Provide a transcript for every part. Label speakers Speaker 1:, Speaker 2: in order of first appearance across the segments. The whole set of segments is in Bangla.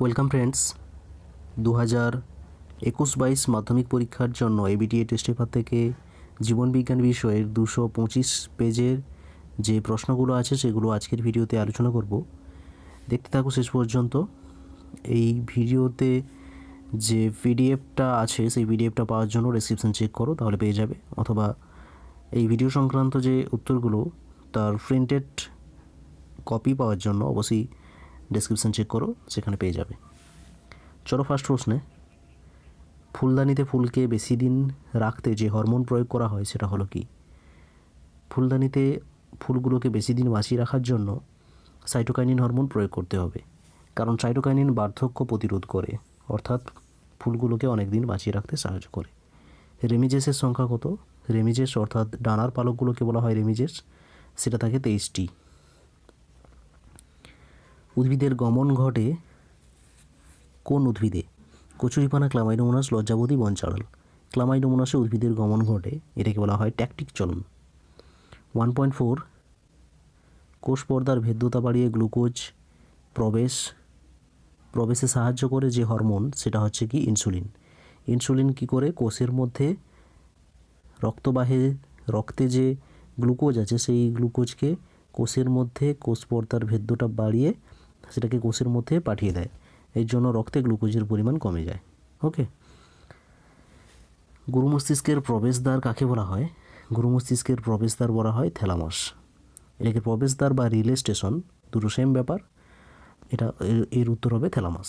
Speaker 1: Welcome friends. 2021-22 মাধ্যমিক পরীক্ষার জন্য এবিটিএ টেস্ট পেপার থেকে জীবনবিজ্ঞান বিষয়ের 225 পেজের যে প্রশ্নগুলো আছে সেগুলো আজকের ভিডিওতে আলোচনা করব। দেখতে থাকো শেষ পর্যন্ত। এই ভিডিওতে যে পিডিএফটা আছে সেই পিডিএফটা পাওয়ার জন্য ডেসক্রিপশন চেক করো, তাহলে পেয়ে যাবে, অথবা এই ভিডিও সংক্রান্ত যে উত্তরগুলো তার প্রিন্টেড কপি পাওয়ার জন্য অবশ্যই ডেসক্রিপশন চেক করো, সেখানে পেয়ে যাবে। চলো ফার্স্ট প্রশ্নে। ফুলদানিতে ফুলকে বেশি দিন রাখতে যে হরমোন প্রয়োগ করা হয় সেটা হলো কি? ফুলদানিতে ফুলগুলোকে বেশি দিন বাঁচিয়ে রাখার জন্য সাইটোকাইনিন হরমোন প্রয়োগ করতে হবে, কারণ সাইটোকাইনিন বার্ধক্য প্রতিরোধ করে, অর্থাৎ ফুলগুলোকে অনেক দিন বাঁচিয়ে রাখতে সাহায্য করে। রেমিজেসের সংখ্যা কত? রেমিজেস অর্থাৎ ডানার পালকগুলোকে বলা হয় রেমিজেস, সেটা থাকে 23টি। উদ্ভিদের গমন ঘটে কোন উদ্ভিদে? কচুরিপানা, ক্লামাইডোমোনাস, লজ্জাবতী, বনচাঁড়াল। ক্লামাইডোমোনাসে উদ্ভিদের গমন ঘটে, এটাকে বলা হয় ট্যাকটিক চলন। 1.4 কোষ পর্দার ভেদ্যতা বাড়িয়ে গ্লুকোজ প্রবেশে সাহায্য করে যে হরমোন সেটা হচ্ছে কি? ইনসুলিন। ইনসুলিন কি করে? কোষের মধ্যে রক্তে যে গ্লুকোজ আছে সেই গ্লুকোজকে কোষের মধ্যে কোষ পর্দার ভেদ্যটা বাড়িয়ে সেটাকে কোষের মধ্যে পাঠিয়ে দেয়, এর জন্য রক্তে গ্লুকোজের পরিমাণ কমে যায়। ওকে। গুরু মস্তিষ্কের প্রবেশদ্বার কাকে বলা হয়? গুরু মস্তিষ্কের প্রবেশদ্বার বলা হয় থ্যালামাস। এটাকে প্রবেশদ্বার বা রিলে স্টেশন, দুটো সেম ব্যাপার। এর উত্তর হবে থ্যালামাস।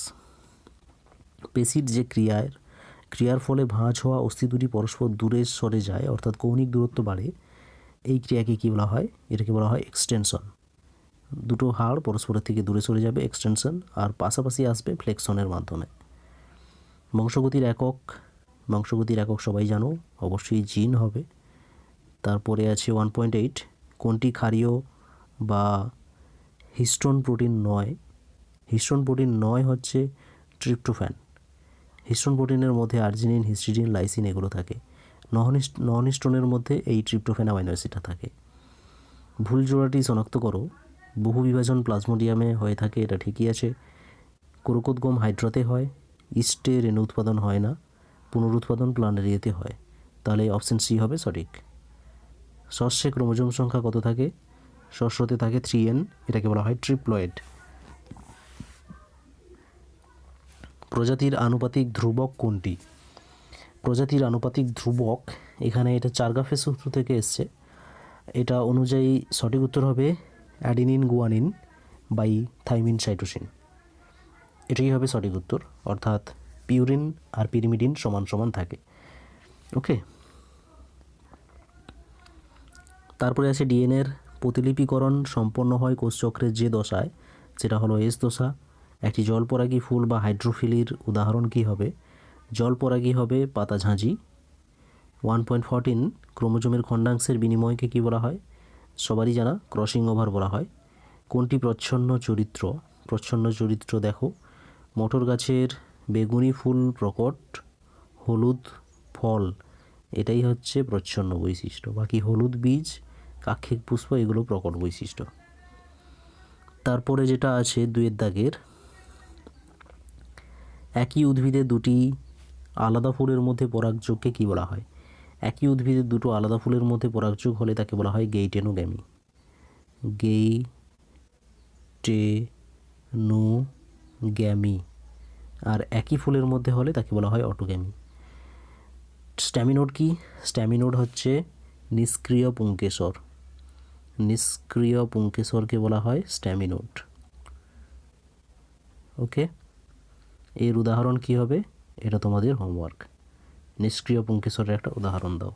Speaker 1: পেশির যে ক্রিয়ার ফলে ভাঁজ হওয়া অস্থি দুটি পরস্পর দূরে সরে যায়, অর্থাৎ কৌণিক দূরত্ব বাড়ে, এই ক্রিয়াকে কী বলা হয়? এটাকে বলা হয় এক্সটেনশন। দুটো হাড় পরস্পরের থেকে দূরে সরে যাবে, এক্সটেনশন, আর পাশাপাশি আসবে ফ্লেকশনের মাধ্যমে। বংশগতির একক সবাই জানো, অবশ্যই জিন হবে। তারপরে আছে 1.8 কোনটি ক্ষারীয় বা হিস্টোন প্রোটিন নয়? হিস্টোন প্রোটিন নয় হচ্ছে ট্রিপ্টোফ্যান। হিস্টোন প্রোটিনের মধ্যে আর্জিনিন, হিস্টিডিন, লাইসিন এগুলো থাকে। নন হিস্টোনের মধ্যে এই ট্রিপ্টোফ্যান অ্যামাইনো অ্যাসিডটা থাকে। ভুল জোড়াটি শনাক্ত করো। বহু বিভাজন প্লাজমোডিয়ামে হয়ে থাকে, এটা ঠিকই আছে। ক্রোকোদ্গম হাইড্রাতে হয়। ইস্টে রেণু উৎপাদন হয় না। পুনরুৎপাদন প্ল্যানেরিয়াতে হয়। তাহলে অপশন সি হবে সঠিক। শস্যে ক্রোমোজোম সংখ্যা কত থাকে? শস্যতে থাকে 3n, এটাকে বলা হয় ট্রিপ্লয়েড। প্রজাতির আনুপাতিক ধ্রুবক কোনটি? প্রজাতির আনুপাতিক ধ্রুবক, এখানে এটা চার্গাফের সূত্র থেকে এসছে। এটা অনুযায়ী সঠিক উত্তর হবে adenine guanine by thymine cytosine, এটাই হবে সঠিক উত্তর, অর্থাৎ পিউরিন আর পিরিমিডিন সমান সমান থাকে। ওকে। তারপরে আছে ডিএনএর প্রতিলিপিকরণ সম্পন্ন হয় কোষচক্রের যে দশায়, সেটা হলো এস দশা। একটি জলপরাগী ফুল বা হাইড্রোফিলির উদাহরণ কী হবে? জলপরাগী হবে পাতাঝাঁঝি। 1.14 ক্রোমোজোমের খণ্ডাংশের বিনিময়কে কী বলা হয়? সবারই জানা, ক্রসিং ওভার বলা হয়। কোনটি প্রচ্ছন্ন চরিত্র দেখো। মটর গাছের বেগুনি ফুল প্রকট, হলুদ ফল, এটাই হচ্ছে প্রচ্ছন্ন বৈশিষ্ট্য। বাকি হলুদ বীজ, কাক্ষিক পুষ্প এগুলো প্রকট বৈশিষ্ট্য। তারপরে যেটা আছে 2 দাগের, একই উদ্ভিদে দুটি আলাদা ফুলের মধ্যে পরাগযোগকে কী বলা হয়? একই উদ্ভিদের দুটো আলাদা ফুলের মধ্যে পরাগযোগ হলে তাকে বলা হয় গেইটেনোগ্যামি। গেইটেনোগ্যামি। আর একই ফুলের মধ্যে হলে তাকে বলা হয় অটোগ্যামি। স্ট্যামিনোড কি? স্ট্যামিনোড হচ্ছে নিষ্ক্রিয় পুংকেশর। নিষ্ক্রিয় পুংকেশরকে বলা হয় স্ট্যামিনোড। ওকে। এর উদাহরণ কি হবে? এটা তোমাদের হোমওয়ার্ক। নিষ্ক্রিয় পুংকেশরের একটা উদাহরণ দাও।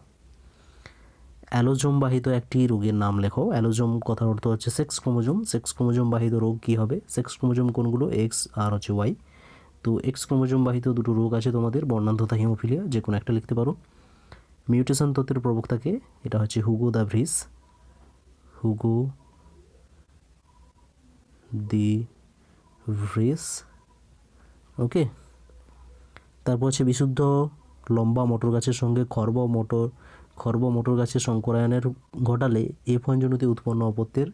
Speaker 1: অ্যালোজোম বাহিত একটি রোগের নাম লেখো। অ্যালোজোম কথার অর্থ হচ্ছে সেক্স ক্রোমোজোম। সেক্স ক্রোমোজোম বাহিত রোগ কি হবে? সেক্স ক্রোমোজোম কোনগুলো? এক্স আর হচ্ছে ওয়াই। তো এক্স ক্রোমোজোম বাহিত দুটো রোগ আছে তোমাদের, বর্ণান্ধতা, হিমোফিলিয়া, যে কোনো একটা লিখতে পারো। মিউটেশন তত্ত্বের প্রবক্তাকে? এটা হচ্ছে হুগো দি ভ্রিস। ওকে। তারপর হচ্ছে বিশুদ্ধ লম্বা মটর গাছের সঙ্গে খর্ব মটর গাছের সংকরায়নের ঘটালে F1 জনুতে উৎপন্ন অপত্যের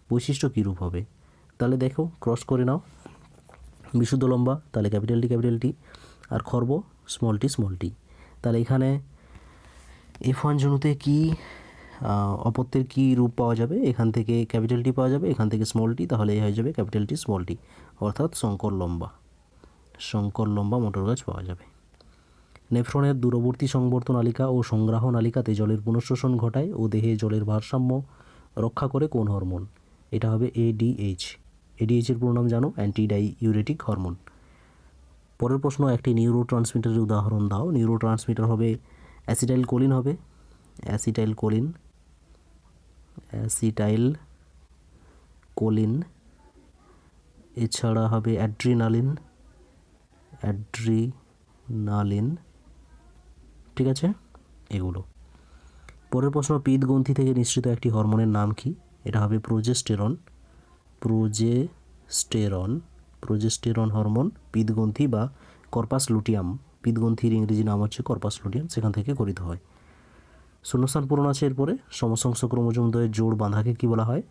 Speaker 1: বৈশিষ্ট্য কীরূপ হবে? তাহলে দেখো, ক্রস করে নাও। বিশুদ্ধ লম্বা তাহলে ক্যাপিটাল টি, আর খর্ব স্মল টি। তাহলে এখানে F1 জনুতে কি অপত্যের কি রূপ পাওয়া যাবে, এখান থেকে ক্যাপিটাল টি পাওয়া যাবে, এখান থেকে স্মল টি, তাহলে এই হয়ে যাবে ক্যাপিটাল টি স্মল টি, অর্থাৎ শঙ্কর লম্বা মোটর গাছ পাওয়া যাবে। নেফ্রনের দূরবর্তী সংবর্ত নালিকা ও সংগ্রাহ নালিকাতে জলের পুনঃশোষণ ঘটায় ও দেহে জলের ভারসাম্য রক্ষা করে কোন হরমোন? এটা হবে ADH। ADH-এর পুরো নাম জানো, অ্যান্টি ডাইইউরেটিক হরমোন। পরের প্রশ্ন, একটি নিউরো ট্রান্সমিটারের উদাহরণ দাও। নিউরো ট্রান্সমিটার হবে অ্যাসিটাইল কোলিন, এছাড়া হবে অ্যাড্রিনালিন, ঠিক আছে, এগুলো। পরের প্রশ্ন, পিত্তগ্রন্থি থেকে নিঃসৃত একটি হরমোনের নাম কি? এটা হবে প্রোজেস্টেরন হরমোন পিত্তগ্রন্থি বা কর্পাস লুটিয়াম, পিত্তগ্রন্থির ইংরেজি নাম হচ্ছে কর্পাস লুটিয়াম, সেখান থেকে গঠিত হয়। শূন্যস্থান পূরণ আছে এরপরে। সমসংখ্য ক্রোমোজোম দ্বয়ের জোড় বাঁধাকে কি বলা হয়?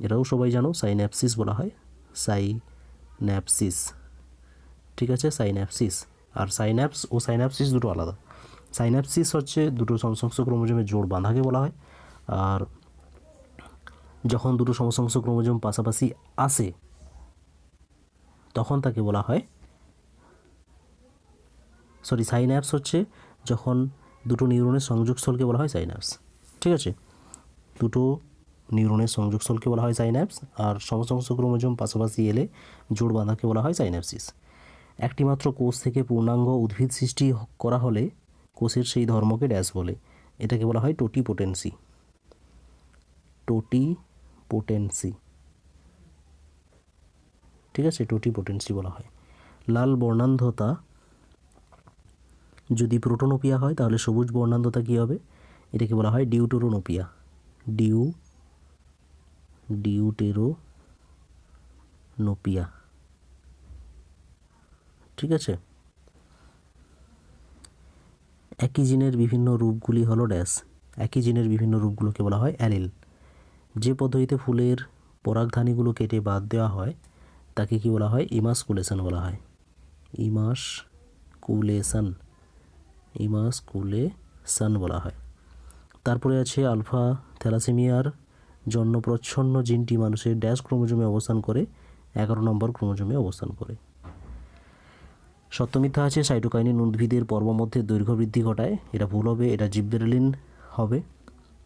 Speaker 1: এটাও সবাই জানো, সাইন্যাপসিস বলা হয়, ঠিক আছে, সাইন্যাপসিস। আর সাইন্যাপস ও সাইন্যাপসিস দুটো আলাদা। সাইন্যাপসিস হচ্ছে দুটো সমসংখ্য ক্রোমোজোমের জোড় বাঁধাকে বলা হয়, আর যখন দুটো সমসংখ্য ক্রোমোজোম পাশাপাশি আসে তখন তাকে বলা হয় সাইন্যাপস হচ্ছে যখন দুটো নিউরনের সংযোগস্থলকে বলা হয় সাইন্যাপস, ঠিক আছে, দুটো নিউরনের সংযোগস্থলকে বলা হয় সাইন্যাপস, আর সমসংখ্য ক্রোমোজোম পাশাপাশি এলে জোড় বাঁধাকে বলা হয় সাইন্যাপসিস। একটি মাত্র কোষ থেকে পূর্ণাঙ্গ উদ্ভিদ সৃষ্টি করা হলে কোষের সেই ধর্মকে ড্যাশ বলে? এটাকে বলা হয় টোটিপোটেন্সি, ঠিক আছে, টোটিপোটেন্সি বলা হয়। লাল বর্ণান্ধতা যদি প্রোটোনোপিয়া হয় তাহলে সবুজ বর্ণান্ধতা কী হবে? এটাকে বলা হয় ডিউটেরোনোপিয়া, ঠিক আছে। একই জিনের বিভিন্ন রূপগুলি হলো ড্যাশ, একই জিনের বিভিন্ন রূপগুলোকে বলা হয় অ্যালিল। যে পদ্ধতিতে ফুলের পরাগধানীগুলো কেটে বাদ দেওয়া হয় তাকে কি বলা হয়? ইমাসকুলেশন বলা হয়, ইমাসকুলেশন বলা হয়। তারপরে আছে আলফা থ্যালাসেমিয়ার জন্য প্রচ্ছন্ন জিনটি মানুষের ড্যাশ ক্রোমোজোমে অবস্থান করে? 11 নম্বর ক্রোমোজোমে অবস্থান করে। সত্য মিথ্যা আছে, সাইটোকাইনিন উদ্ভিদের পর্বমধ্যে দৈর্ঘ্য বৃদ্ধি ঘটায়, এটা ভুল হবে, এটা জিববেরেলিন হবে।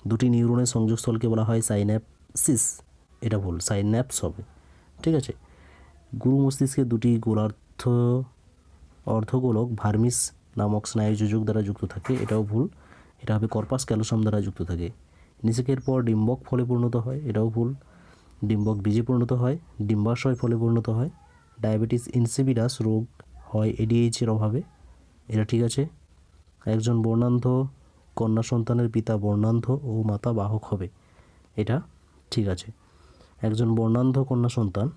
Speaker 1: দুটি নিউরনের সংযোগস্থলকে বলা হয় সাইন্যাপসিস, এটা ভুল, সাইন্যাপস হবে, ঠিক আছে। গুরু মস্তিষ্কে দুটি অর্ধগোলক ভার্মিস নামক স্নায়ু যোজক দ্বারা যুক্ত থাকে, এটাও ভুল, এটা হবে কর্পাস ক্যালোসাম দ্বারা যুক্ত থাকে। নিষেকের পর ডিম্বক ফলে পরিণত হয়, এটাও ভুল, ডিম্বক বীজে পরিণত হয়, ডিম্বাশয় ফলে পরিণত হয়। ডায়াবেটিস ইনসিপিডাস রোগ হয় ADH-এর অভাবে, এটা ঠিক আছে। একজন বর্ণান্ধ কন্যা সন্তানের পিতা বর্ণান্ধ ও মাতা বাহক হবে, এটা ঠিক আছে। একজন বর্ণান্ধ কন্যা সন্তান,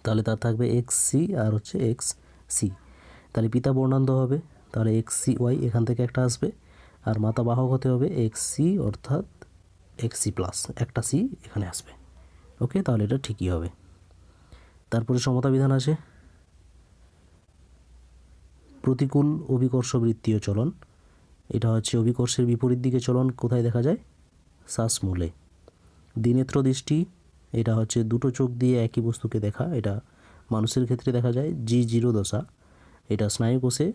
Speaker 1: তাহলে তার থাকবে XC আর হচ্ছে XC, তাহলে পিতা বর্ণান্ধ হবে, তাহলে XCY এখান থেকে একটা আসবে, আর মাতা বাহক হতে হবে XC অর্থাৎ XC+, একটা C এখানে আসবে, ওকে, তাহলে এটা ঠিকই হবে। তারপরে সমতা বিধান আছে। প্রতিকূল অভিকর্ষ বৃত্তীয় চলন, এটা হচ্ছে অভিকর্ষের বিপরীত দিকে চলন, কোথায় দেখা যায়? শ্বাসমূলে। দ্বিনেত্র দৃষ্টি, এটা হচ্ছে দুটো চোখ দিয়ে একই বস্তুকে দেখা, এটা মানুষের ক্ষেত্রে দেখা যায়। G0 দশা, এটা স্নায়ু কোষে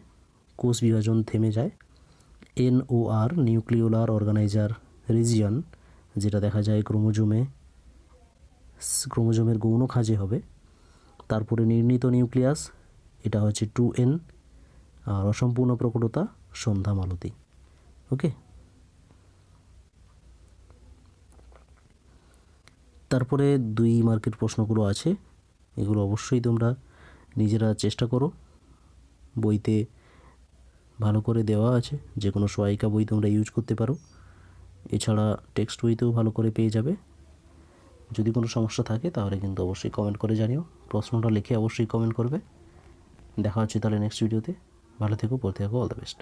Speaker 1: কোষ বিভাজন থেমে যায়। NOR নিউক্লিওলার অর্গানাইজার রিজিয়ন, যেটা দেখা যায় ক্রোমোজোমের গৌণ খাঁজে হবে। তারপরে নির্ণীত নিউক্লিয়াস, এটা হচ্ছে 2N, আর অসম্পূর্ণ প্রকটতা সন্ধ্যা মালতী, ওকে। তারপরে 2 মার্কের প্রশ্নগুলো আছে, এগুলো অবশ্যই তোমরা নিজেরা চেষ্টা করো, বইতে ভালো করে দেওয়া আছে, যে কোনো সহায়িকা বই তোমরা ইউজ করতে পারো, এছাড়া টেক্সট বইতেও ভালো করে পেয়ে যাবে। যদি কোনো সমস্যা থাকে তাহলে কিন্তু অবশ্যই কমেন্ট করে জানিও, প্রশ্নটা লিখে অবশ্যই কমেন্ট করবে। দেখা হচ্ছে তাহলে নেক্সট ভিডিওতে, ভালো থেকো, পড়তে থাকো, অল দ্য বেস্ট।